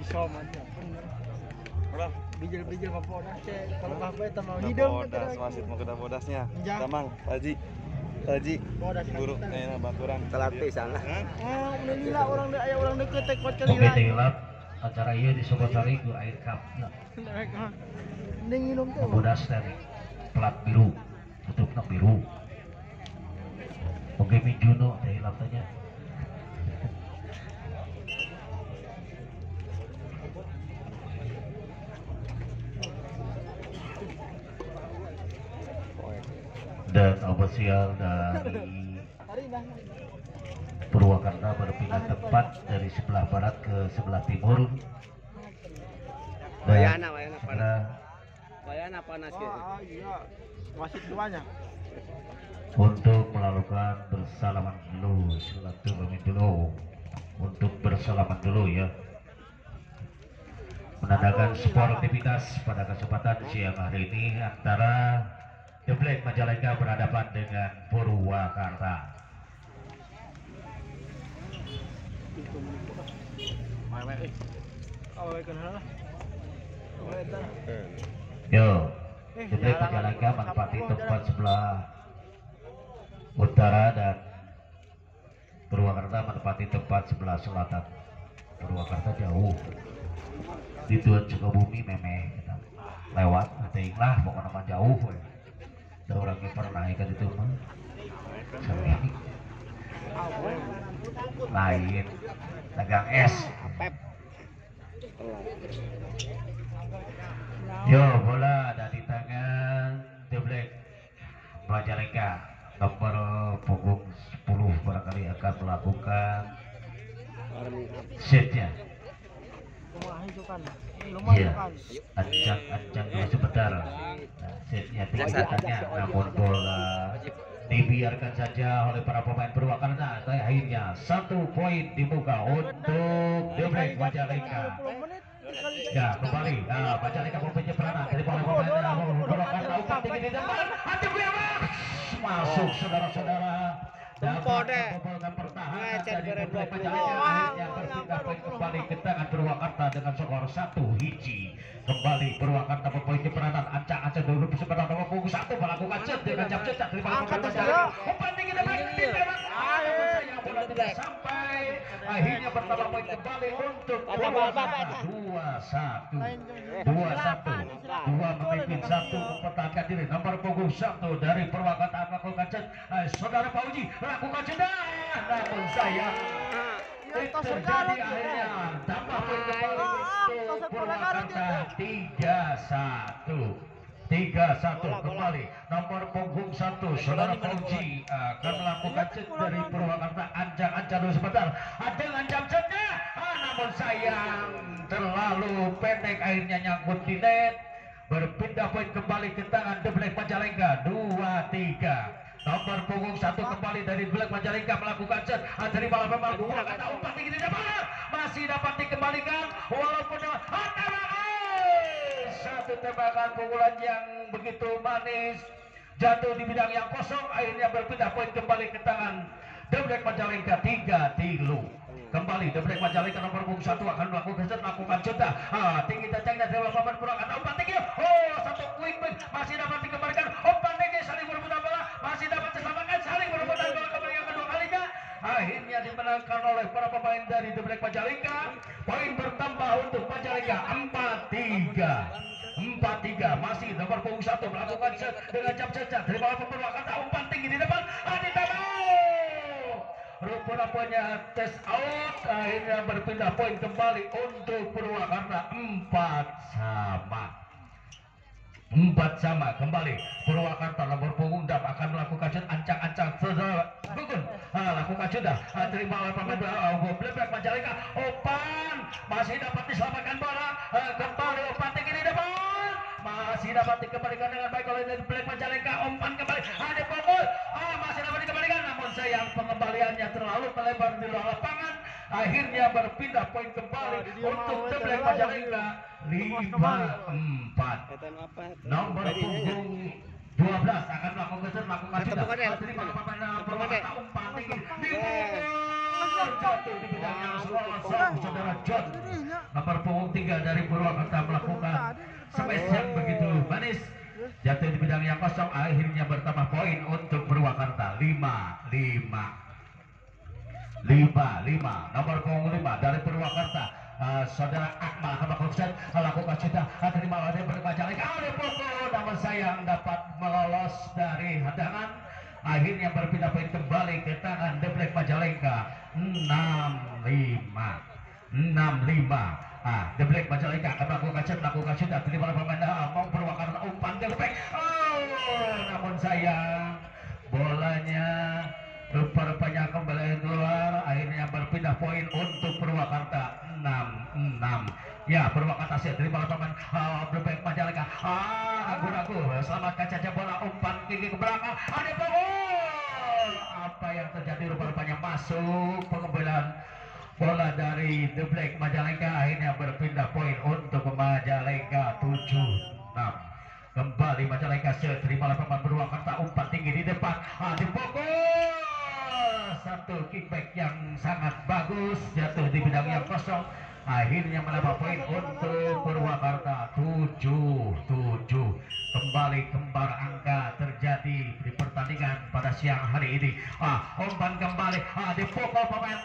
bisa manja. Udah. Bijil-bijil mau podas cek. Kalau apa itu mau Udah hidung. podas, wasit mau kita podasnya. Ya. Tamang, Haji. Haji. Podas Guru, baturan. Telatih sana. Ah, menila orang dek aya orang deket tekot kali Oke, tilap acara ieu disebutari ku air cup. Mending minum teh. Bodas dari pelat biru, tutupna biru. Oke, Mijuno teh hilap tanya. Dan ofisial dari Purwakarta berpindah tempat dari sebelah barat ke sebelah timur. Wayana panas. Dan Wayana panas gitu. Iya. Wasit duanya. untuk melakukan bersalaman dulu, silaturahmi dulu, untuk bersalaman dulu ya, menandakan sportivitas pada kesempatan siang hari ini antara The Black Majalengka berhadapan dengan Purwakarta. Yo, The Black Majalengka menempati tempat sebelah utara dan Purwakarta menempati tempat sebelah selatan. Purwakarta jauh di Tuan Sukabumi memeh lewat ting lah pokoknya mah jauh we. Da urang ge pernah ikan itu mah sering lain dagang es. Yo, bola ada di tangan The Black Majalengka. Nomor punggung 10 barangkali akan melakukan setnya. Iya, ancang dulu sebentar. Nah, setnya tingkatannya, namun bola dibiarkan saja oleh para pemain Purwakarta. Akhirnya 1 poin dibuka untuk The Black Majalengka. Ya, kembali. Nah, Majalengka mempunyai peranan dari para pemain Purwakarta. Umpan tinggi di depan. Masuk saudara-saudara. Dapat pertahanan dari Black Majalengka akhirnya berpindah poin kembali ke tangan Purwakarta dengan skor 1-1. Kembali Purwakarta mempunyai peranan ancang-ancang dulu sebentar nomor punggung 1 melakukan set dengan jam set dari para pemain Majalengka. Umpan tinggi depan ditembak. Sayang bola tidak sampai. Akhirnya bertambah poin kembali untuk Purwakarta 2-1. 2 memimpin 1 mempertahankan diri. Nomor punggung 1 dari Purwakarta melakukan set. Saudara Pauji melakukan jeda, namun sayang itu terjadi akhirnya tambah poin kembali untuk Purwakarta 3-1 kembali. Nomor punggung 1 saudara Pauji akan melakukan set dari Purwakarta. Ancang-ancang dulu sebentar dengan jam setnya, namun sayang terlalu pendek akhirnya nyangkut di net. Berpindah poin kembali ke tangan The Black Majalengka 2-3. Nomor punggung 1 kembali dari Black Majalengka melakukan set dari malam Purwakarta. Umpan tinggi di depan masih dapat dikembalikan walaupun satu tembakan pukulan yang begitu manis jatuh di bidang yang kosong. Akhirnya berpindah poin kembali ke tangan The Black Majalengka 3-3. Kembali The Black Majalengka nomor punggung 1 akan melakukan set, melakukan jeda tinggi tajamnya dari lapangan Purwakarta. Umpan tinggi, satu quick back masih dapat dikembalikan. Umpan tinggi saling berebut bola, masih dapat diselamatkan, saling berebut bola kembali yang kedua kalinya. Akhirnya dimenangkan oleh para pemain dari The Black Majalengka. Poin bertambah untuk Majalengka 4-3. Masih nomor punggung 1 melakukan set dengan jam jejak dari bawah Purwakarta. Umpan tinggi di depan, rupanya test out. Akhirnya berpindah poin kembali untuk Purwakarta 4-4 kembali. Purwakarta nomor punggung 6 akan melakukan set ancang-ancang Gugun lakukan sudah terima oleh pemain Black Majalengka. Umpan masih dapat diselamatkan bola kembali. Umpan tinggi di depan masih dapat dikembalikan dengan baik oleh Black Majalengka. Umpan kembali ada pukul masih dapat dikembalikan, namun sayang pengembaliannya terlalu melebar di luar lapangan. Akhirnya berpindah poin kembali untuk The Black Majalengka 5-4. Nomor punggung 12 akan melakukan sudah terima pemain Purwakarta. Umpan tinggi di jatuh di bidang yang saudara John nomor punggung 3 dari Purwakarta melakukan spesial begitu manis, jatuh di bidang yang kosong, akhirnya bertambah poin untuk Purwakarta 5-5 nomor punggung 5 dari Purwakarta. Saudara Akmal Habakusan lakukan cinta terima oleh Majalengka, ada pukul namun sayang dapat melolos dari hadangan, akhirnya berpindah poin kembali ke tangan The Black Majalengka 6-5. The Black Majalengka akan melakukan cinta terima oleh pemain mau Purwakarta umpan The Black, namun sayang bolanya rupanya kembali keluar, akhirnya berpindah poin untuk Purwakarta 6-6. Ya, Purwakarta siap terima pemain Black Majalengka. Ragu-ragu selamatkan saja bola, umpan kiri ke belakang, ada gol. Apa yang terjadi rupanya masuk pengembangan bola dari The Black Majalengka, akhirnya berpindah poin untuk Majalengka 7-6. Kembali Majalengka terima pemain Purwakarta, umpan tinggi di depan, dipukul. Satu kickback yang sangat bagus, jatuh di bidang yang kosong, akhirnya menambah poin untuk Purwakarta 7-7. Kembali kembar angka terjadi di pertandingan pada siang hari ini. Umpan kembali, dipukul pemain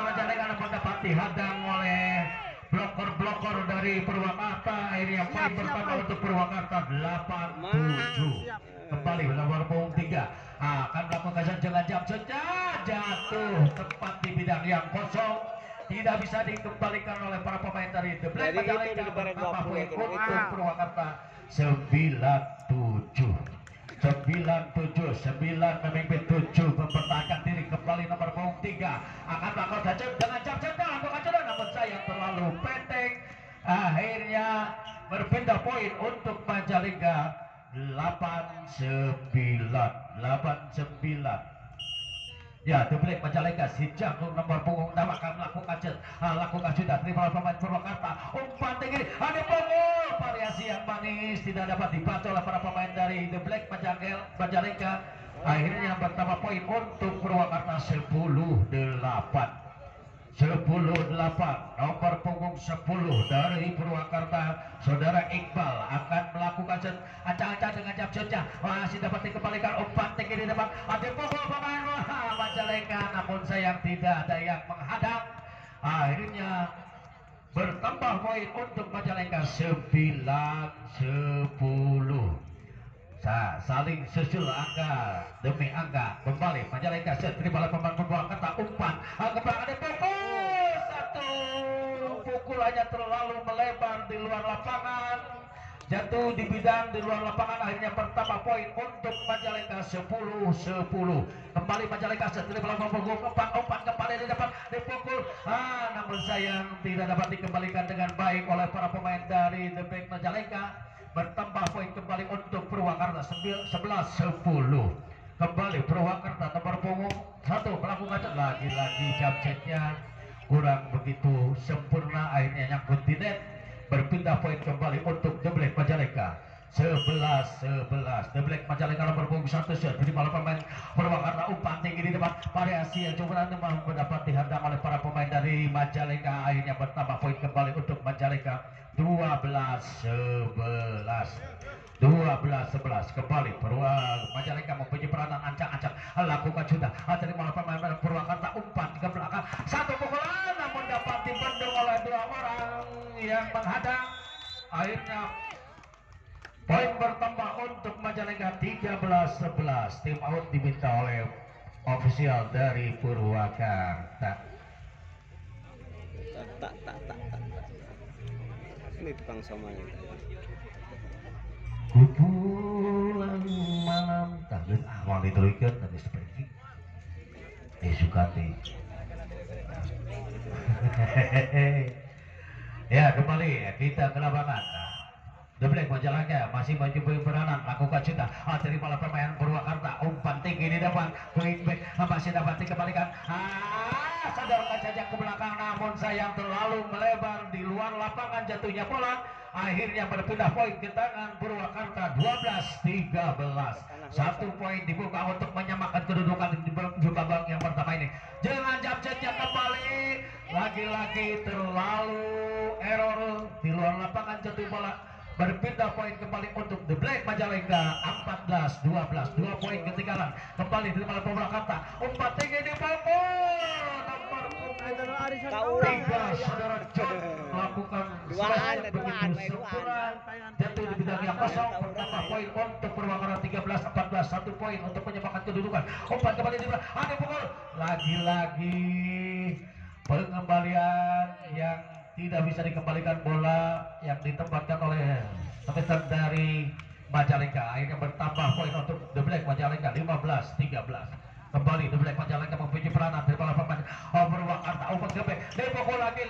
Majalengka, namun dapat dihadang oleh blokor dari Purwakarta, akhirnya poin pertama untuk Purwakarta 8-7. Kembali nomor punggung 3 akan melakukan dengan jam jatuh tepat di bidang yang kosong, tidak bisa dikembalikan oleh para pemain dari The Black Majalengka, bertambah poin untuk Purwakarta 9-7 memimpin 7, mempertahankan diri. Kembali nomor punggung 3 akan melakukan dengan jam namun sayang terlalu pendek, akhirnya berpindah poin untuk Majalengka 8-9. Ya, The Black Majalengka si jagung nomor punggung 6 akan lakukan sudah terima pemain Purwakarta, umpan tinggi, ada pukul, variasi yang manis tidak dapat dibaca oleh para pemain dari The Black Majalengka, akhirnya bertambah poin untuk Purwakarta 10-8. Nomor punggung 10 dari Purwakarta, saudara Iqbal akan melakukan ancang-ancang dengan jam senja, masih dapat dikembalikan, umpan tinggi di depan, ada pukul pemain Majalengka, namun sayang tidak ada yang menghadang, akhirnya bertambah poin untuk Majalengka 9-10. Saling susul angka demi angka. Kembali Majalengka terima oleh pemain Purwakarta, umpan ke belakang, ada pukul, satu pukulannya terlalu melebar di luar lapangan, jatuh di bidang di luar lapangan, akhirnya bertambah poin untuk Majalengka 10-10. Kembali Majalengka terima oleh pemain umpan kembali di depan, dipukul, namun sayang tidak dapat dikembalikan dengan baik oleh para pemain dari The Black Majalengka, bertambah poin kembali untuk Purwakarta 11-10. Kembali Purwakarta nomor punggung 1 melakukan lagi-lagi jam setnya kurang begitu sempurna, akhirnya nyangkut di net, berpindah poin kembali untuk The Black Majalengka 11-11. The Black Majalengka nomor punggung 1 terima oleh pemain Purwakarta, umpan tinggi di depan, variasi yang cukup mendapat dihadang oleh para pemain dari Majalengka, akhirnya bertambah poin kembali untuk Majalengka 12-11. Kembali Majalengka mempunyai peranan ancang-ancang, lakukan sudah terima oleh pemain Purwakarta, umpan ke belakang, satu pukulan namun dapat dibendung oleh dua orang yang menghadang, akhirnya poin bertambah untuk Majalengka 13-11. Tim out diminta oleh ofisial dari Purwakarta. Tak. Ini tukang somai. Pulang malam tahun awal dituliskan tadi seperti Sukati. Ya, kembali kita ke lapangan. The Black Majalengka masih mencoba peranan, lakukan cinta, terima oleh pemain Purwakarta, umpan tinggi di depan, quick back masih dapat dikembalikan, sadarkan saja ke belakang, namun sayang terlalu melebar di luar lapangan jatuhnya bola, akhirnya berpindah poin ke tangan Purwakarta 12-13. Satu poin dibuka untuk menyamakan kedudukan di babak yang pertama ini. Dengan jam lagi-lagi terlalu error di luar lapangan, jatuh bola berpindah poin kembali untuk The Black Majalengka. 14-12, 2 poin ketinggalan kembali di bola Purwakarta. Umpan tinggi di bawah nomor tiga, saudara John melakukan Duaan, begitu duaan. sempurna, jatuh di bidang yang kosong, bertambah poin untuk Purwakarta 13-14, 1 poin untuk menyamakan kedudukan. Umpan kembali di bola, ada pukul lagi-lagi pengembalian yang tidak bisa dikembalikan, bola yang ditempatkan oleh kapten dari Majalengka. Akhirnya bertambah poin untuk The Black Majalengka 15-13. Kembali The Black Majalengka mempunyai peranan dari bola pemain Purwakarta. Umpan ke dipukul lagi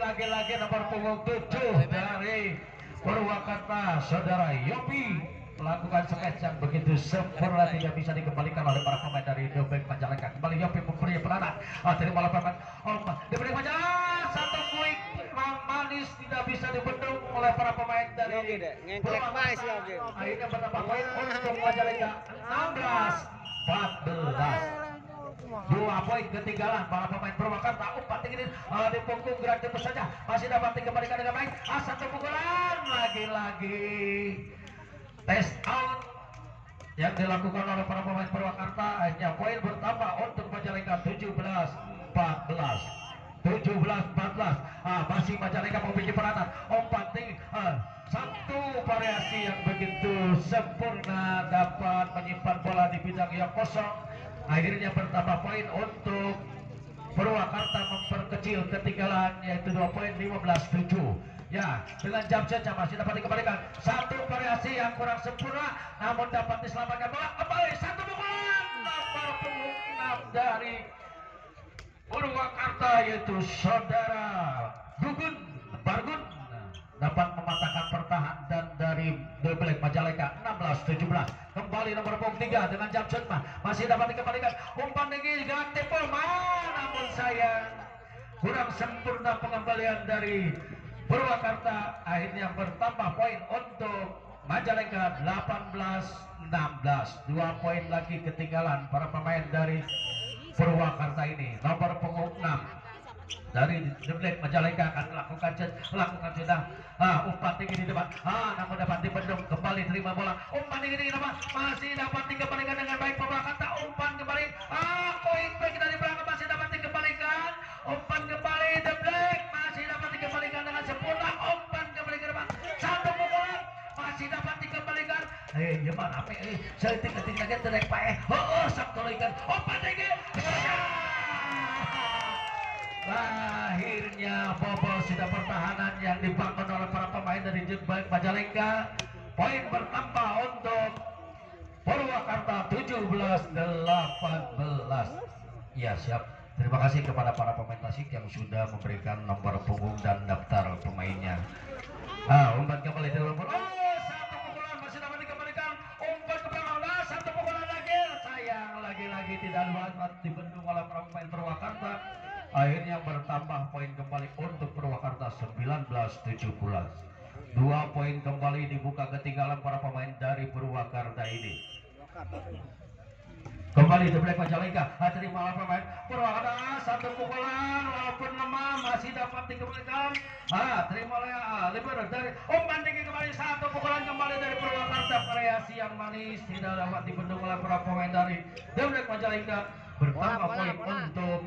nomor punggung 7 dari Purwakarta, saudara Yopi melakukan smash yang begitu sempurna, tidak bisa dikembalikan oleh para pemain dari The Black Majalengka. Kembali Yopi memberi peranan dari bola pemain The Black Majalengka. Satu quick manis tidak bisa dibendung oleh para pemain dari Purwakarta. Akhirnya bertambah poin untuk Majalengka 16-14. 2 poin ketinggalan para pemain Purwakarta. Umpan tinggi di punggung gerak tembus saja, masih dapat dikembalikan dengan baik. Satu pukulan lagi-lagi test out yang dilakukan oleh para pemain Purwakarta. Akhirnya poin bertambah untuk Majalengka 17-14. Masih Majalengka memiliki peranan. Umpan tinggi, satu variasi yang begitu sempurna, dapat menyimpan bola di bidang yang kosong. Akhirnya bertambah poin untuk Purwakarta, memperkecil ketinggalan yaitu 2 poin 15-7. Ya, dengan jam saja masih dapat dikembalikan. Satu variasi yang kurang sempurna namun dapat diselamatkan bola. Kembali satu pukulan nomor punggung 6 dari Purwakarta yaitu saudara Bargun dapat mematahkan pertahanan dari The Black Majalengka 16-17. Kembali nomor punggung 3 dengan jam setma masih dapat dikembalikan. Umpan tinggi dengan tempo, namun sayang kurang sempurna pengembalian dari Purwakarta. Akhirnya bertambah poin untuk Majalengka 18-16. 2 poin lagi ketinggalan para pemain dari Purwakarta ini. Nomor punggung 6 dari The Black Majalengka akan melakukan sudah umpan tinggi di depan, namun dapat dibendung. Kembali terima bola, umpan tinggi di depan masih dapat dikembalikan dengan baik Purwakarta. Umpan kembali, poin baik dari belakang masih dapat dikembalikan. Umpan kembali The Black masih dapat dikembalikan dengan sempurna. Umpan kembali ke depan, satu pukulan masih dapat dikembalikan. Gimana saya tinggal terek pae. Satu ikan umpan tinggi. Akhirnya bobol sudah pertahanan yang dibangun oleh para pemain dari Majalengka. Poin bertambah untuk Purwakarta 17-18. Ya, siap. Terima kasih kepada para pemain Tasik yang sudah memberikan nomor punggung dan daftar pemainnya. Umpan kembali dari satu pukulan masih dapat dikembalikan. Umpan ke belakang, satu pukulan lagi. Sayang lagi-lagi tidak dapat dibendung oleh para pemain Purwakarta. Akhirnya bertambah poin kembali untuk Purwakarta 19-17. 2 poin kembali dibuka ketinggalan para pemain dari Purwakarta ini. Kembali The Black Majalengka terima oleh pemain Purwakarta. Satu pukulan walaupun lemah masih dapat dikembalikan. Terima oleh Liber dari umpan tinggi kembali. Satu pukulan kembali dari Purwakarta. Variasi yang manis tidak dapat dibendung oleh para pemain dari The Black Majalengka. Bertambah poin untuk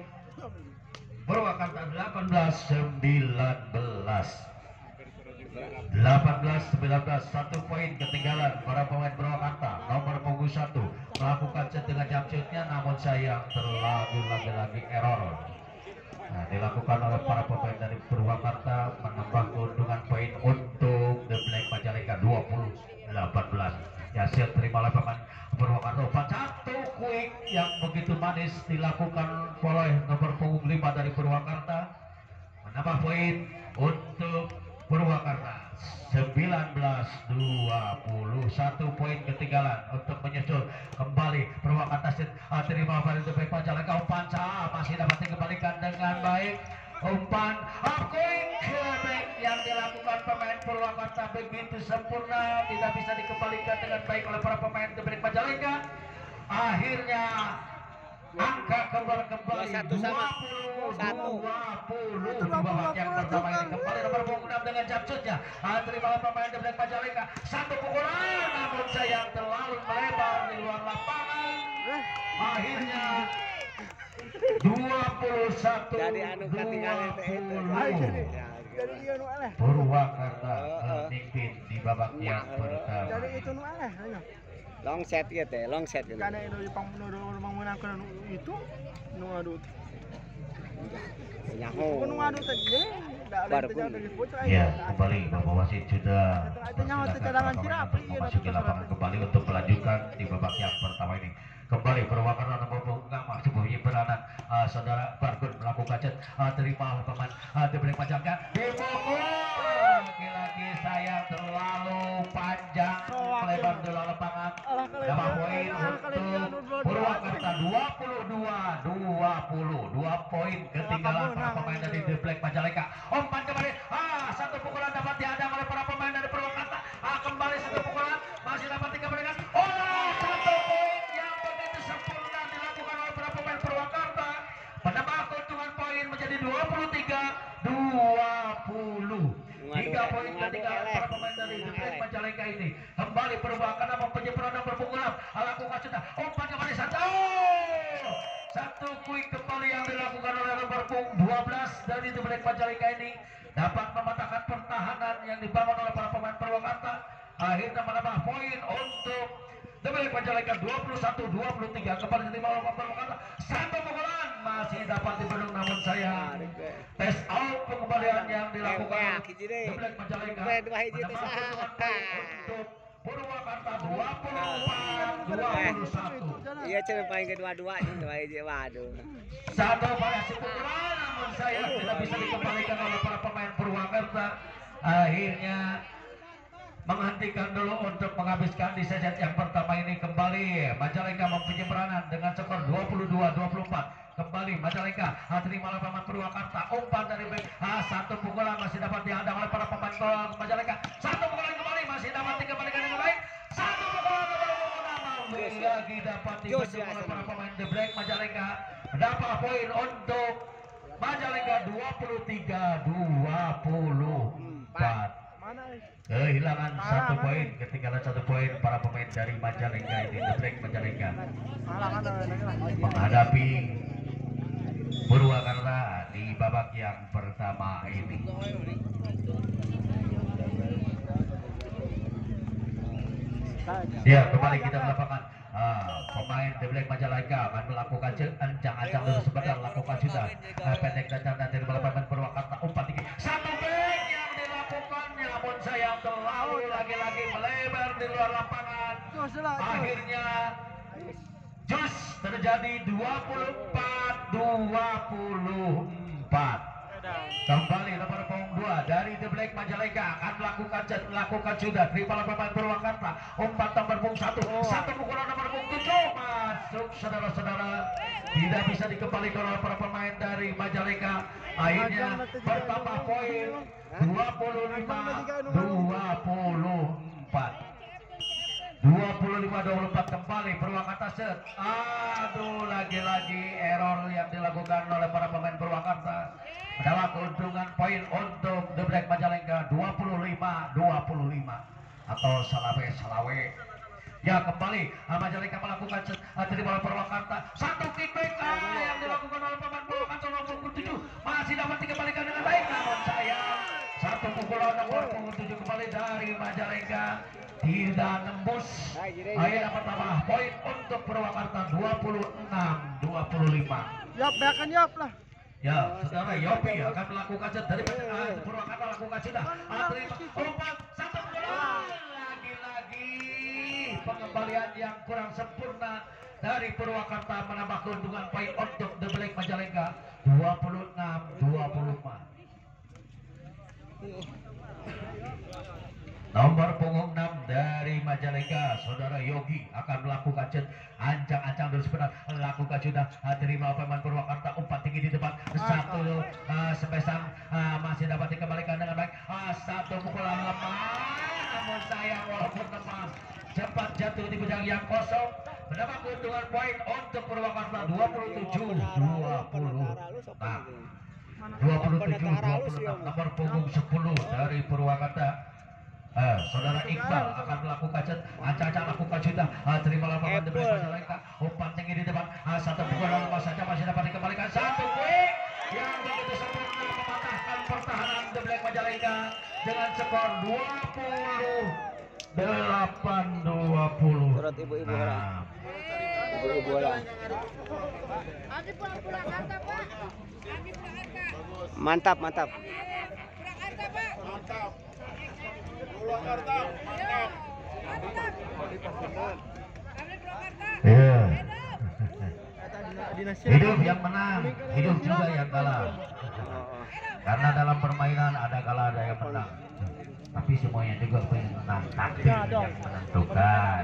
Purwakarta 18-19. 18-19, 1 poin ketinggalan para pemain Purwakarta. Nomor punggung 1 melakukan set dengan jump shotnya, namun sayang terlalu lagi-lagi error. Dilakukan oleh para pemain dari Purwakarta, menambah keuntungan poin untuk The Black Majalengka 20-18. Ya, set terima oleh pemain Purwakarta. Umpan satu quick yang begitu manis dilakukan oleh nomor punggung 5 dari Purwakarta, menambah poin untuk Purwakarta 19-20. 1 poin ketinggalan untuk menyusul. Kembali Purwakarta terima dari The Black Majalengka. Umpan masih dapat dikembalikan dengan baik. Umpan quick yang dilakukan pemain Purwakarta begitu sempurna, tidak bisa dikembalikan dengan baik oleh para pemain The Black Majalengka. Akhirnya angka kembali 21 sama. 20 di babak yang pertama ini. Kembali nomor punggung 6 dengan jabsutnya terima pemain The Black Majalengka. Satu pukulan namun sayang terlalu melebar di luar lapangan. Akhirnya 21 Jadi anu ketinggalan itu. 20 Jadi dia nu aleh. Purwakarta memimpin di babak yang pertama. Jadi itu nu aleh. Long set ya teh, long set gitu. Karena itu pang menang kan itu nu adu. Nyaho. Nu adu tadi. Baru pun. Ya, kembali Bapak wasit sudah Itu nyawa cadangan sirap. memasuki lapangan kembali untuk melanjutkan di babak yang pertama ini. Kembali Purwakarta nomor punggung masih punya peranan saudara Bargun melakukan cet terima pemain The Black Majalengka dipukul lagi-lagi sayang terlalu panjang melebar di luar lapangan. Dapat poin untuk Purwakarta 22 poin ketinggalan para pemain dari The Black Majalengka. Umpan kembali satu pukulan dapat dihadang oleh para pemain dari Purwakarta. Kembali satu pukulan masih dapat dikembalikan. Satu poin yang begitu sempurna dilakukan oleh para pemain Purwakarta. Menambah keuntungan poin menjadi 23-20. 3 poin ketinggalan para pemain dari The Black Majalengka ini. Kembali Purwakarta mempunyai peranan berpunggung. Lakukan sudah umpan kembali satu quick kembali yang dilakukan oleh nomor punggung 12 dari The Black Majalengka ini dapat mematahkan pertahanan yang dibangun oleh para pemain Purwakarta. Akhirnya menambah poin untuk The Black Majalengka 21-23. Kembali diterima oleh Purwakarta. Satu pukulan masih dapat dibendung namun sayang tes out pengembalian yang dilakukan The Black Majalengka. Untuk Purwakarta 24-21. Iya cuma paling kedua-dua itu aja waduh. Satu variasi pukulan namun sayang tidak bisa dikembalikan oleh para pemain Purwakarta. Akhirnya menghentikan dulu untuk menghabiskan di set yang pertama ini. Kembali Majalengka mempunyai peranan dengan skor 22-24. Kembali Majalengka terima lapangan Purwakarta. Umpan dari back satu pukulan masih dapat dihadang oleh para pemain Majalengka. Satu pukulan kembali masih dapat dikembalikan dengan baik. Satu pukulan lagi dapat dibendung oleh para pemain The Black Majalengka. Dapat poin untuk Majalengka 23-24. Kehilangan satu poin, ketinggalan satu poin para pemain dari Majalengka ini. The Black Majalengka menghadapi Purwakarta di babak yang pertama ini. Ya, kembali kita melakukan pemain The Black Majalengka akan melakukan ancang-ancang dulu sebentar, lakukan sudah pendek dan dari pemain Purwakarta. Umpan tinggi satu back yang dilakukannya namun sayang terlalu lagi-lagi melebar di luar lapangan. Akhirnya jus terjadi 24-24. Kembali nomor punggung 2 dari The Black Majalengka akan melakukan sudah terima pemain Purwakarta. Umpan nomor punggung 1 satu pukulan nomor punggung 7 masuk saudara-saudara, tidak bisa dikembalikan oleh para pemain dari Majalengka. Akhirnya bertambah poin 25-24 kembali Purwakarta set. Aduh, lagi-lagi error yang dilakukan oleh para pemain Purwakarta. Adalah keuntungan poin untuk The Black Majalengka 25-25 atau salawe. Ya, kembali Majalengka melakukan set dari bola Purwakarta. Satu kickback yang dilakukan oleh pemain Purwakarta nomor 7 masih dapat dikembalikan dengan baik namun sayang satu pukulan nomor 7 kembali dari Majalengka tidak nembus. Akhirnya pertama poin untuk Purwakarta 26-25. Yap, bahkan yap lah. Ya, saudara Yopi akan melakukan set dari Purwakarta lakukan sudah. Terima umpan satu pukulan. Lagi-lagi pengembalian yang kurang sempurna dari Purwakarta menambah keuntungan poin untuk The Black Majalengka 26-24. Nomor punggung 6 dari Majalengka, saudara Yogi akan melakukan cet ancang-ancang dulu sebentar, lakukan sudah terima pemain Purwakarta. Umpan tinggi di depan satu sepesang masih dapat dikembalikan dengan baik. Satu pukulan lemah namun sayang walaupun lemah cepat jatuh di bujang yang kosong. mendapat keuntungan poin untuk Purwakarta 27-20. Nah, 27-26 nomor punggung 10 dari Purwakarta. Saudara Iqbal akan melakukan acak-acak lakukan sudah terima lapangan demi Majalengka. Umpan tinggi di depan, satu pukulan lepas saja masih dapat dikembalikan, satu poin yang begitu sempurna mematahkan pertahanan The Black Majalengka dengan skor 28-20. Turut ibu-ibu lah. Ibu-ibu lah. Mantap, mantap. Iya. Hidup yang menang, hidup juga yang kalah. Karena dalam permainan ada kalah ada yang menang. Tapi semuanya juga pengen menang, takdir yang menentukan.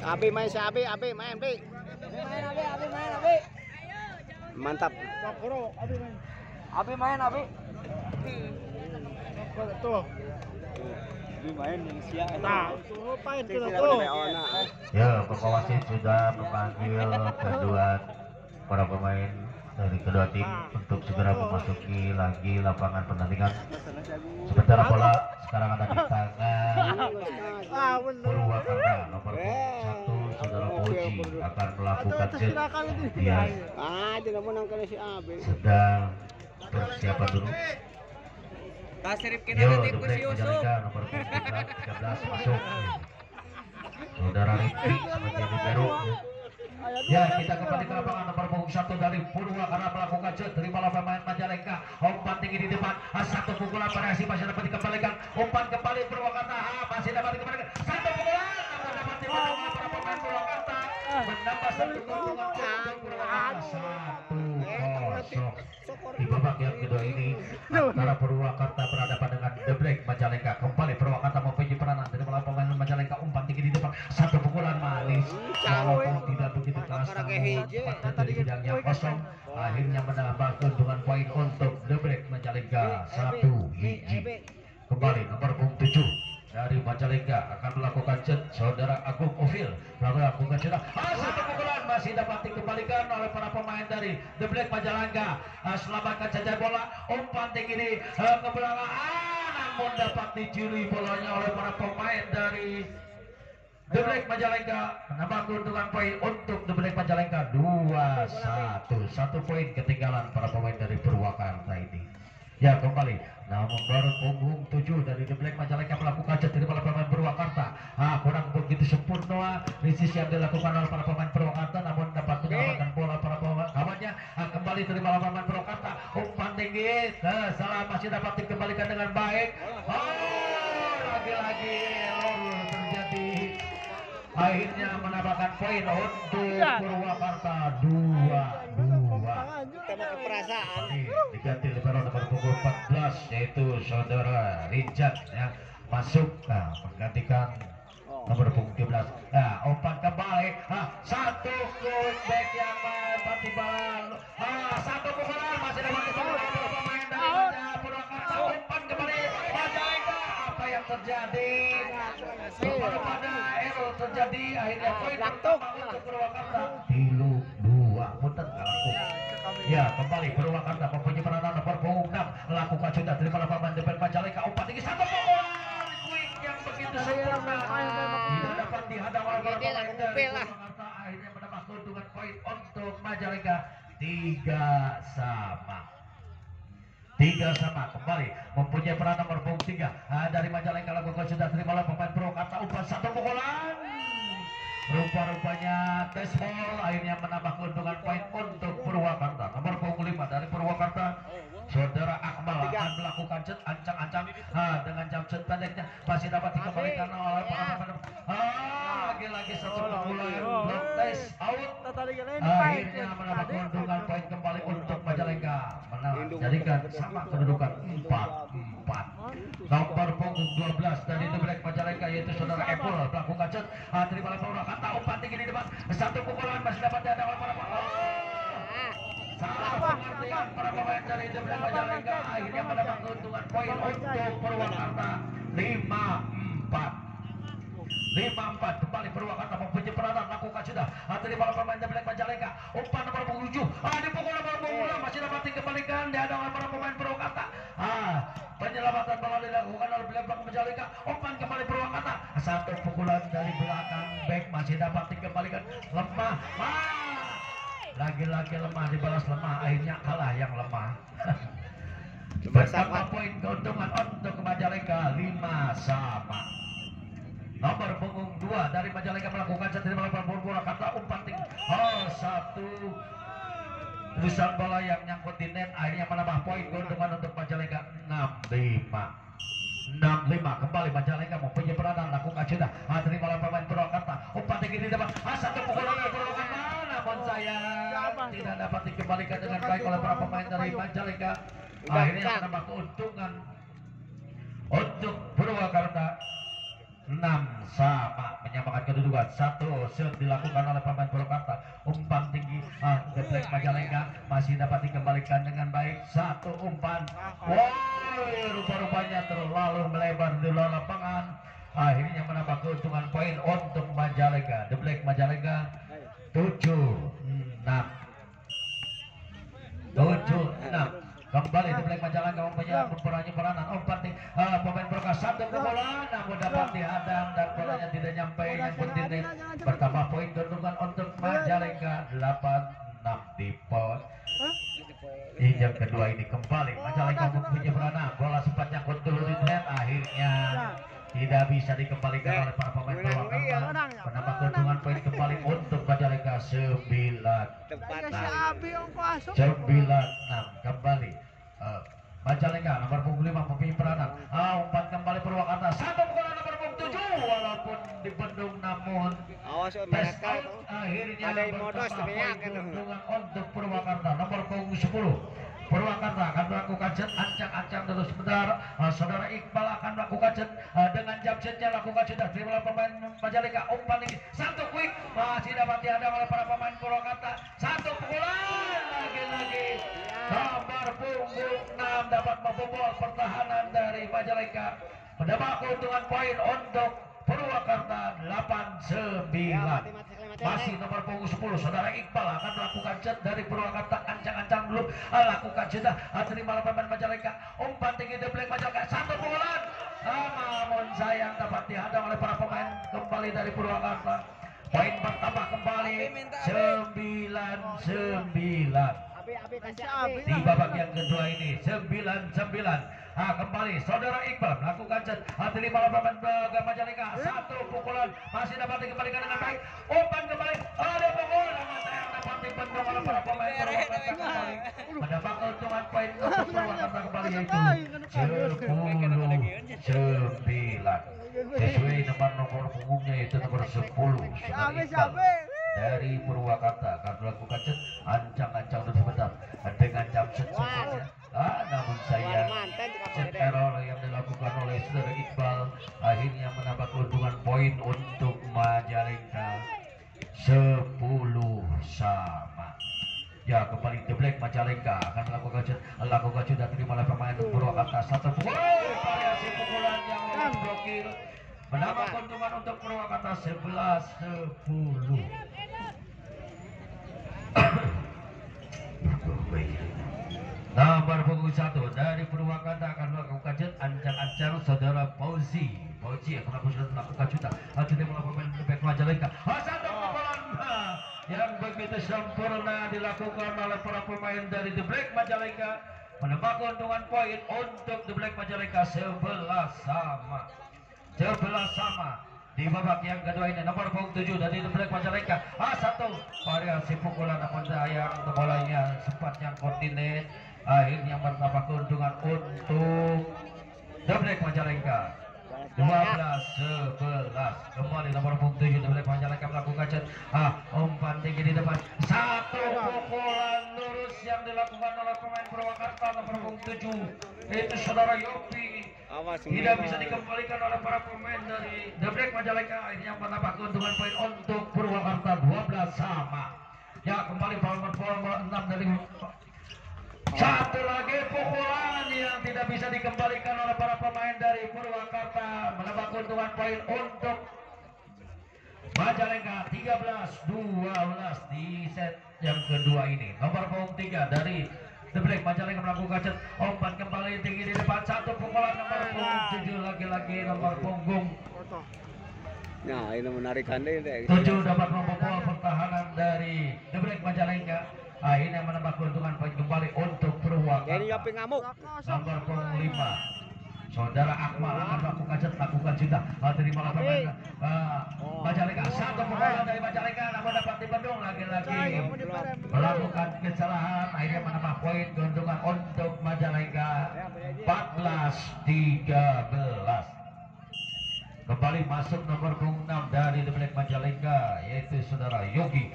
Abi main si Abi main Abi. Main Abi. Mantap. Abi main Abi. Tuh. Main yang siap. Nah, tuh pain kita Tidak tuh. boleh ona. Ya, Bapak Wasit sudah memanggil kedua para pemain dari kedua tim untuk segera memasuki lagi lapangan pertandingan. Sementara bola sekarang ada di tangan Ah, bener. Purwakarta nomor 1 Saudara Puji akan melakukan set. Dia Tidak menang kali si Abi. sedang persiapan dulu. Tasrif kita Yo, nanti ku Dublek si Yusuf. Majalengka nomor 13 masuk. Saudara Rifki menjadi baru. Ya, kita kembali ke lapangan nomor punggung 1 dari Purwakarta melakukan set. Terima pemain Majalengka. Umpan tinggi di depan. Satu pukulan variasi masih dapat dikembalikan. Umpan kembali Purwakarta. Masih dapat dikembalikan. Satu pukulan namun dapat dimenangkan para pemain Purwakarta. Menambah satu keuntungan untuk Purwakarta 1-0. Di babak yang kedua ini antara Purwakarta berhadapan dengan The Black Majalengka. Kembali Purwakarta mempunyai peranan dari pemain Majalengka. Umpan tinggi di depan, satu pukulan manis walaupun tidak begitu keras namun pada dari bidangnya kosong akhirnya menambah keuntungan poin untuk The Black Majalengka 1-1. Kembali nomor punggung 7 dari Majalengka akan melakukan set. Saudara Agung Ovil melakukan set. Satu pukulan masih dapat dikembalikan oleh para pemain dari The Black Majalengka. Selamatkan saja bola. Umpan tinggi di ke belakang. Namun dapat dicuri bolanya oleh para pemain dari The Black Majalengka. Menambah keuntungan poin untuk The Black Majalengka 2-1. Satu poin ketinggalan para pemain dari Purwakarta ini. Ya, kembali namun baru punggung 7 dari The Black Majalengka melakukan set dari para pemain Purwakarta. Kurang begitu sempurna risis yang dilakukan oleh para pemain Purwakarta namun dapat menyelamatkan bola para pemain kawannya. Kembali dari para pemain Purwakarta. Umpan tinggi salah masih dapat dikembalikan dengan baik. Lagi-lagi error terjadi. Akhirnya menambahkan poin untuk Purwakarta 2-2. Tembak keperasaan. Diganti libero nomor punggung 14 yaitu Saudara Rijat yang masuk menggantikan nomor punggung 13. Umpan kembali. Satu back yang tiba. Satu pukulan masih dapat dikembalikan oleh pemain dari Purwakarta. Umpan kembali Majalengka. Apa yang terjadi? Pada error terjadi akhirnya poin pertama untuk Purwakarta. Tilu 2 punten laku. Ya, kembali Purwakarta mempunyai peranan nomor punggung 6 melakukan sudah dari para pemain depan Majalengka. Umpan tinggi satu pukulan quick yang begitu sempurna tidak dapat dihadang oleh para pemain dari Purwakarta. Akhirnya menambah keuntungan poin untuk Majalengka 3-3 kembali mempunyai peran nomor punggung 3 dari Majalengka. Lakukan sudah terima oleh pemain Purwakarta. Umpan satu pukulan rupa-rupanya tes ball akhirnya menambah keuntungan poin untuk Purwakarta. Nomor punggung 5 dari Purwakarta Saudara Akmal akan melakukan set ancang-ancang dengan jam set pendeknya masih dapat dikembalikan oleh pemain. Lagi-lagi satu pukulan block tes out. Akhirnya menambah keuntungan poin kembali untuk Majalengka menjadikan sama kedudukan 4-4. Nomor punggung 12 dari The Black Majalengka yaitu Saudara Epul melakukan set terima oleh Purwakarta. Umpan tinggi di depan, satu pukulan masih dapat dihadang oleh para pemain. Salah pengertian para pemain dari The Black Majalengka akhirnya mendapat keuntungan poin untuk Purwakarta 5-4. 5-4 kembali Purwakarta mempunyai peranan lakukan sudah. Tadi para pemain The Black Majalengka. Umpan nomor 7. Dipukul nomor 6 masih dapat dikembalikan dihadang oleh para pemain Purwakarta. Penyelamatan bola dilakukan oleh Black Majalengka. Umpan kembali Purwakarta. Satu pukulan dari belakang back masih dapat dikembalikan. Lemah. Lagi-lagi lemah dibalas lemah, akhirnya kalah yang lemah. Bertambah poin keuntungan untuk Majalengka 5-sama. Nomor punggung 2 dari Majalengka melakukan satu melawan Purwakarta, umpan tinggi. Satu tulisan bola yang nyangkut di net, akhirnya menambah poin keuntungan untuk Majalengka 6-5 kembali Majalengka mempunyai peranan lakukan sudah. Terima oleh pemain Purwakarta, umpan tinggi di depan. Satu pukulan dari Purwakarta, namun sayang tidak dapat dikembalikan dengan baik oleh para pemain dari Majalengka. Akhirnya menambah keuntungan untuk Purwakarta 6-sama, menyamakan kedudukan. Satu set dilakukan oleh pemain Purwakarta, umpan tinggi. The Black Majalengka masih dapat dikembalikan dengan baik. Satu umpan, rupa-rupanya terlalu melebar di luar lapangan. Akhirnya menambah keuntungan poin untuk Majalengka. The Black Majalengka 7-6. Kembali The Black Majalengka mempunyai peranan. Umpan pemain Purwakarta, satu pukulan namun dapat dihadang dan bolanya tidak nyampe yang penting. Bertambah poin keuntungan untuk Majalengka 8-6 di poin. Injak kedua ini kembali Majalengka mempunyai peranan. Bola sempat nyangkut dulu di net, akhirnya tidak bisa dikembalikan oleh para pemain Purwakarta. Menambah keuntungan poin kembali untuk Majalengka 9-6 kembali. Majalengka nomor punggung 5 mempunyai peranan. Umpan kembali Purwakarta, satu pukulan nomor punggung 7 walaupun dibendung namun akhirnya bertambah poin keuntungan untuk Purwakarta. Nomor punggung 10 Purwakarta akan melakukan set ancang-ancang dulu sebentar. Saudara Iqbal akan melakukan set dengan jump setnya lakukan sudah terima pemain Majalengka. Umpan ini satu quick masih dapat dihadang oleh para pemain Purwakarta. Satu pukulan lagi-lagi nomor punggung 6 dapat membobol pertahanan dari Majalengka. Mendapat keuntungan poin untuk Purwakarta 8-9. Masih nomor punggung 10 saudara Iqbal akan melakukan set dari Purwakarta, ancang-ancang dulu lakukan sudah terima pemain Majalengka. Umpan tinggi The Black Majalengka, satu pukulan namun sayang dapat dihadang oleh para pemain kembali dari Purwakarta. Poin bertambah kembali 9-9 di babak yang kedua ini 9-9. Kembali saudara Iqbal melakukan set terima pemain Majalengka. Satu pukulan masih dapat dikembalikan dengan baik. Umpan kembali ada pukul namun sayang dapat dibendung oleh para pemain Purwakarta kembali. Mendapat keuntungan poin untuk Purwakarta kembali yaitu 10-9 sesuai nomor punggungnya yaitu nomor 10 saudara Iqbal dari Purwakarta akan melakukan set ancang-ancang dan sebentar dengan jam set sebelumnya. Namun sayang set error yang dilakukan oleh saudara Iqbal akhirnya menambah keuntungan poin untuk Majalengka 10-sama. Ya kembali The Black Majalengka akan lakukan sudah terima oleh pemain Purwakarta. Satu variasi pukulan yang memblokir menambah keuntungan untuk Purwakarta 11-10. Nomor punggung 1 dari Purwakarta akan melakukan jet ancang-ancang saudara Fauzi akan melakukan juta melakukan pemain Majalengka. Satu pukulan yang begitu sempurna dilakukan oleh para pemain dari The Black Majalengka. Menambah keuntungan poin untuk The Black Majalengka 11-sama. Di babak yang kedua ini nomor punggung 7 dari The Black Majalengka. Satu variasi pukulan namun sayang bolanya sempat nyangkut di net. Akhirnya menambah keuntungan untuk The Black Majalengka 12-11. Kembali nomor punggung 7 The Black Majalengka melakukan set umpan tinggi di depan. Satu pukulan lurus yang dilakukan oleh pemain Purwakarta nomor punggung 7 itu saudara Yopi. Tidak bisa dikembalikan oleh para pemain dari The Black Majalengka. Akhirnya menambah keuntungan poin untuk Purwakarta 12-sama. Ya kembali nomor 6 dari satu lagi pukulan yang tidak bisa dikembalikan oleh para pemain dari Purwakarta. Menambah keuntungan poin untuk Majalengka 13-12 di set yang kedua ini. Nomor punggung 3 dari The Black Majalengka melakukan set umpan kembali tinggi di depan, satu pukulan nomor punggung 7 lagi-lagi nomor punggung Nah, ini menarikan deh. 7 dapat membobol pertahanan dari The Black Majalengka. Akhirnya menambah keuntungan poin kembali untuk Ini Purwakarta. Yopi ngamuk. Nomor punggung 5 Saudara Akmal akan melakukan set, lakukan cinta, terima pemain Majalengka, satu pukulan dari Majalengka namun dapat dibendung lagi-lagi melakukan kesalahan, akhirnya menambah poin keuntungan untuk Majalengka 14-13. Kembali masuk nomor punggung 6 dari The Black Majalengka, yaitu saudara Yogi.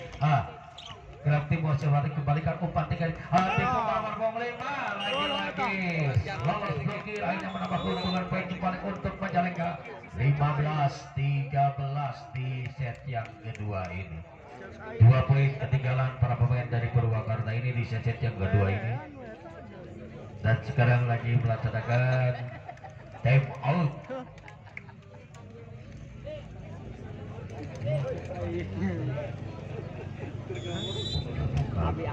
Gerak tim balik kembalikan umpan tinggal tim nomor punggung 5 lagi-lagi lolos blokir, akhirnya menambah keuntungan poin kembali untuk Majalengka 15-13 di set yang kedua ini. 2 poin ketinggalan para pemain dari Purwakarta ini di set yang kedua ini, dan sekarang lagi melaksanakan time out. Abi.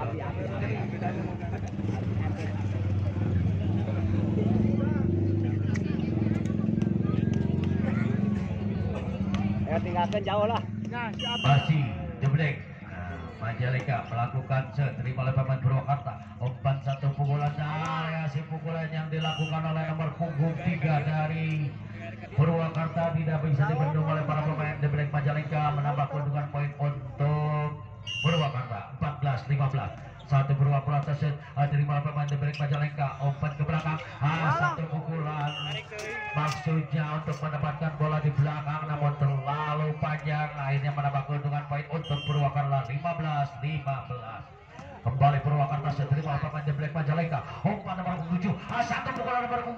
Ya tinggalkan jauh lah. Nah, siapa? Masih The Black Majalengka melakukan set, terima oleh pemain Purwakarta, umpan satu pukulan, si pukulan yang dilakukan oleh nomor punggung 3 dari Purwakarta tidak bisa dibendung oleh para pemain The Black Majalengka, menambah keuntungan poin untuk Purwakarta 14-15. Satu Purwakarta set, terima oleh pemain The Black Majalengka, umpan ke belakang, satu pukulan, maksudnya untuk mendapatkan bola di belakang namun terlalu panjang, akhirnya menambah keuntungan poin untuk Purwakarta 15-15. Kembali Purwakarta set, terima oleh pemain The Black Majalengka, umpan nomor 7, satu pukulan nomor 2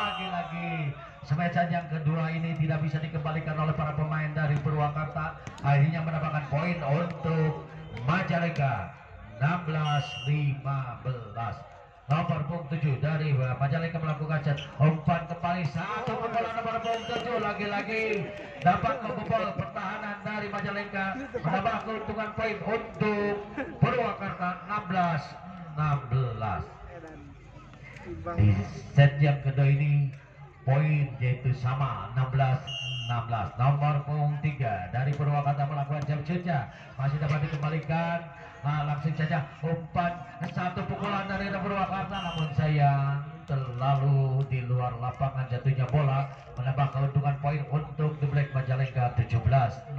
lagi-lagi. Smash yang kedua ini tidak bisa dikembalikan oleh para pemain dari Purwakarta, akhirnya mendapatkan poin untuk Majalengka 16-15. Nomor punggung 7 dari Majalengka melakukan set, umpan kembali, satu pukulan nomor punggung 7 lagi-lagi dapat membobol pertahanan dari Majalengka, menambah keuntungan poin untuk Purwakarta 16-16. Di set yang kedua ini poin yaitu sama 16-16. Nomor punggung 3 dari Purwakarta melakukan jump shotnya, masih dapat dikembalikan, langsung saja umpan, satu pukulan dari Purwakarta namun sayang terlalu di luar lapangan jatuhnya bola, menambah keuntungan poin untuk The Black Majalengka 17-16.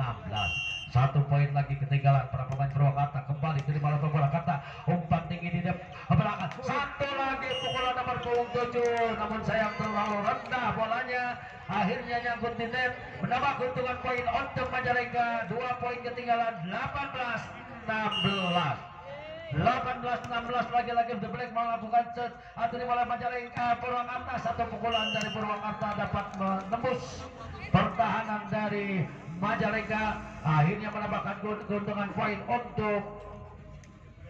Satu poin lagi ketinggalan para pemain Purwakarta, kembali terima oleh Purwakarta, umpan tinggi di belakang, satu lagi pukulan nomor punggung 7 namun sayang terlalu rendah bolanya, akhirnya nyangkut di net, menambah keuntungan poin untuk Majalengka, 2 poin ketinggalan 18-16. 18-16 lagi-lagi The Black melakukan set, terima oleh Majalengka Purwakarta, satu pukulan dari Purwakarta dapat menembus pertahanan dari Majalengka, akhirnya menambahkan keuntungan poin untuk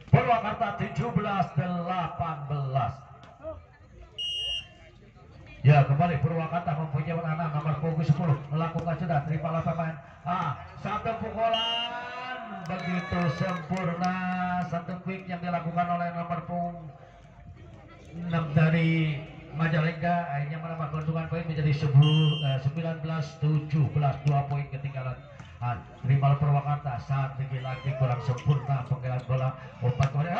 Purwakarta 17-18. Ya, kembali Purwakarta mempunyai anak nomor punggung 10 melakukan sudah, terima oleh pemain, satu pukulan begitu sempurna, satu quick yang dilakukan oleh nomor punggung 6 dari Majalengka, akhirnya menambah keuntungan poin menjadi 19-17, 2 poin ketinggalan. Terima Purwakarta, saat lagi kurang sempurna penggalan bola, umpan kembali,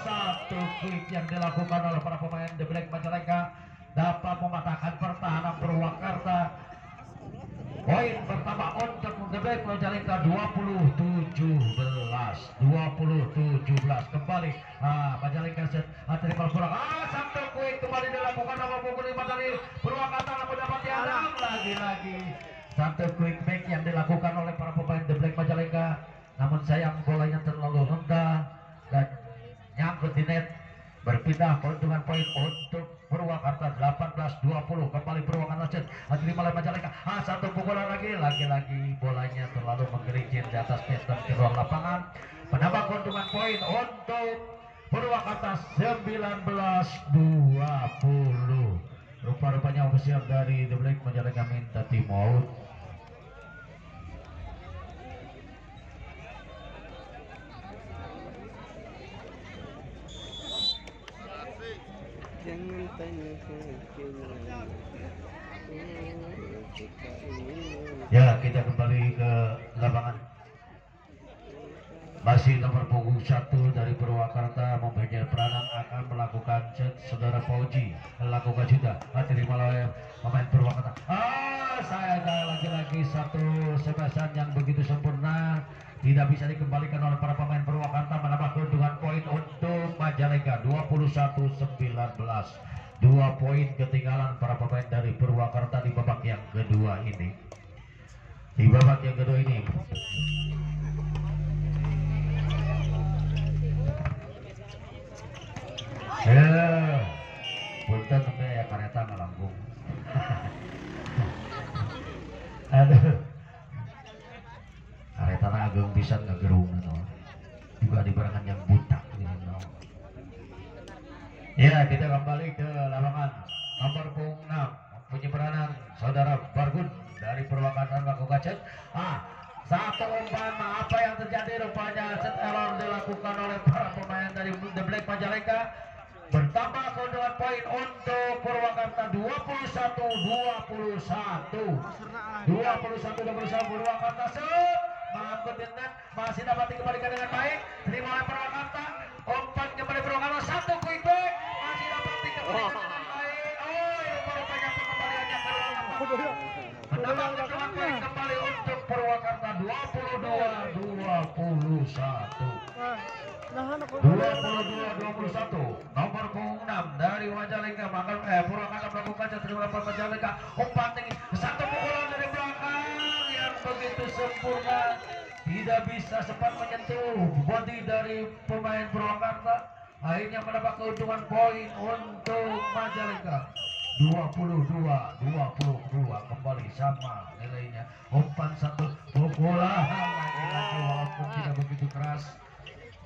satu quick yang dilakukan oleh para pemain The Black Majalengka dapat mematahkan pertahanan Purwakarta. Poin pertama untuk The Black Majalengka 20-17 kembali Majalengka set, terima Purwakarta, satu quick kembali dilakukan nomor punggung 5 dari Purwakarta namun dapat diadang lagi-lagi, satu quick back yang dilakukan oleh para pemain The Black Majalengka namun sayang bolanya terlalu rendah dan nyangkut di net, berpindah keuntungan poin untuk Purwakarta 18-20. Kembali Purwakarta set, terima oleh Majalengka, satu pukulan lagi-lagi bolanya terlalu menggelincir di atas net dan ke ruang lapangan, menambah keuntungan poin untuk Purwakarta 19-20. Rupa-rupanya ofisial dari The Black Majalengka minta tim out. Ya, kita kembali ke lapangan. Masih nomor punggung 1 dari Purwakarta mempunyai peranan akan melakukan set. Saudara Fauji melakukan juga diterima oleh pemain Purwakarta. Saya ada lagi-lagi satu sebasan yang begitu sempurna, tidak bisa dikembalikan oleh para pemain Purwakarta, menambah keuntungan poin untuk Majalengka 21-19. 2 poin ketinggalan para pemain dari Purwakarta di babak yang kedua ini. Di babak yang kedua ini punten sampai ya kareta ngelambung. Aduh, kareta ageng bisa ngegerung juga di barangan yang buta gitu. Ya, kita kembali ke lapangan nomor punggung 6 punya peranan saudara Bargun dari Purwakarta melakukan set. Satu umpan, apa yang terjadi rupanya set error dilakukan oleh para pemain dari The Black Majalengka. Bertambah keuntungan poin untuk Purwakarta 21-21 Purwakarta mengangkut net, masih dapat dikembalikan dengan baik, terima oleh Purwakarta, umpan kembali Purwakarta, satu quick back masih dapat dikembalikan dengan baik. Rupanya pengembaliannya Purwakarta menambah keuntungan poin kembali untuk Purwakarta 22-21 nomor punggung 6 dari Majalengka Purwakarta melakukan terima Majalengka, umpan tinggi, satu pukulan dari belakang yang begitu sempurna, tidak bisa sempat menyentuh body dari pemain Purwakarta, akhirnya mendapat keuntungan poin untuk Majalengka 22-22 kembali sama nilainya. Umpan satu pukulan lagi walaupun tidak begitu keras,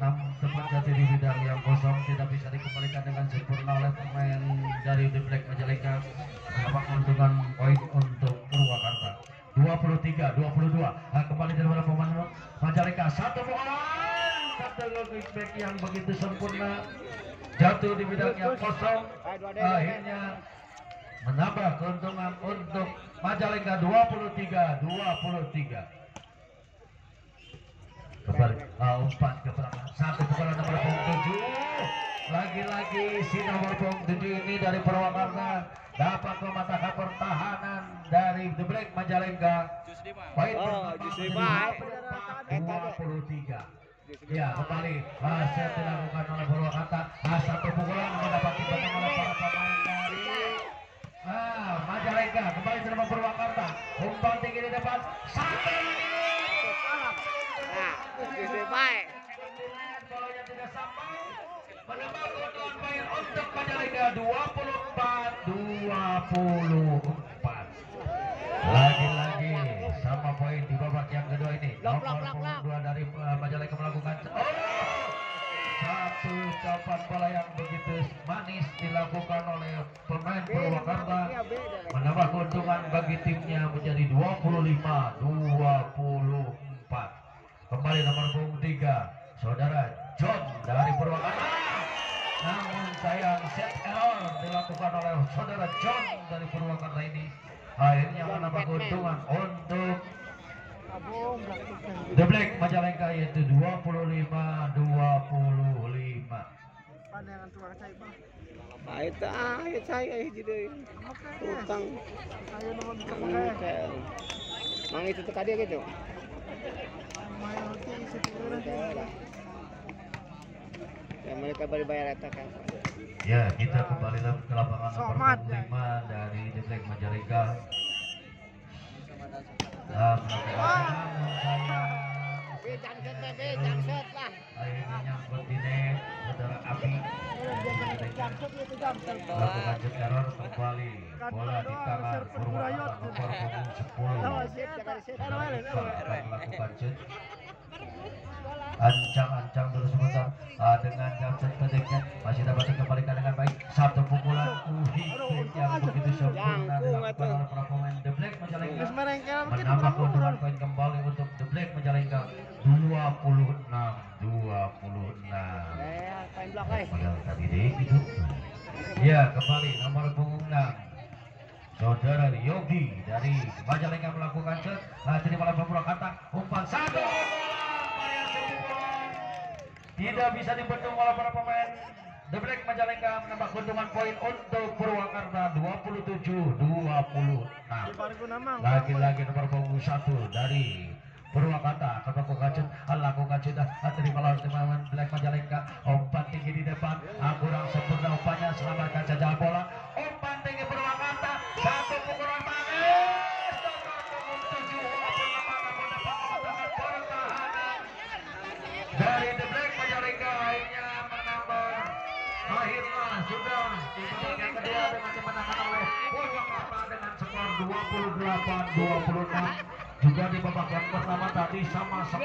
namun tempat jati di bidang yang kosong tidak bisa dikembalikan dengan sempurna oleh pemain dari The Black Majalengka, mendapat keuntungan poin untuk Purwakarta 23-22. Kembali dari pemain Majalengka, satu pukulan, satu back yang begitu sempurna jatuh di bidang yang kosong, akhirnya menambah keuntungan untuk Majalengka 23-23. Kembali umpan ke belakang, satu pukulan nomor punggung 7. Lagi-lagi si nomor punggung 7 ini dari Purwakarta dapat mematahkan pertahanan dari The Black Majalengka. Poin pertama 23. Ya, kembali masih dilakukan oleh Purwakarta. Satu pukulan mendapat diberikan oleh para pemain dari Majalengka. Kembali terima Purwakarta, umpan tinggi di depan, satu lagi. Bolanya tidak sampai, menambah keuntungan poin untuk Majalengka 24-24. Lagi-lagi sama poin di babak yang kedua ini. Nomor punggung 2 dari Majalengka melakukan satu capan bola yang begitu manis dilakukan oleh pemain Purwakarta, menambah keuntungan bagi timnya menjadi 25-24. Kembali nomor punggung 3 saudara John dari Purwakarta, namun sayang set error dilakukan oleh saudara John dari Purwakarta ini, akhirnya menambah keuntungan untuk The Black Majalengka yaitu 25-25. Ayo saya jadi utang. Mang itu tuh tadi gitu. Ya mereka baru bayar eta kan. Ya, kita kembali ke lapangan nomor 5 dari The Black Majalengka. Janset lah. Akhirnya nyangkut di net saudara Abi. Melakukan jet error kembali, bola di tangan Purwakarta nomor punggung 10. Akan melakukan jet ancang-ancang terus sebentar dengan jamset pendeknya masih dapat dikembalikan dengan baik, satu pukulan yang begitu sempurna dilakukan oleh para pemain The Black Majalengka, menambah keuntungan poin kembali untuk The Black Majalengka 26-26. Padahal tadi deh gitu Ya, kembali nomor punggung 6 Saudara Yogi dari Majalengka melakukan set. Jadi malam Purwakarta umpan satu. Tidak bisa dibendung oleh para pemain The Black Majalengka, menambah keuntungan poin untuk Purwakarta 27-26. Lagi-lagi nomor punggung 1 dari Purwakarta akan lakukan sudah terima lawan teman Black Majalengka. Umpan tinggi di depan, kurang sempurna umpannya, selamatkan saja bola. Umpan tinggi Purwakarta, satu pukulan manis nomor punggung 7 pertahanan dari The Black Majalengka akhirnya menambah. Akhirnya sudah di babak yang kedua dengan dimenangkan oleh Purwakarta dengan skor 28-26. Juga di babak yang pertama tadi sama-sama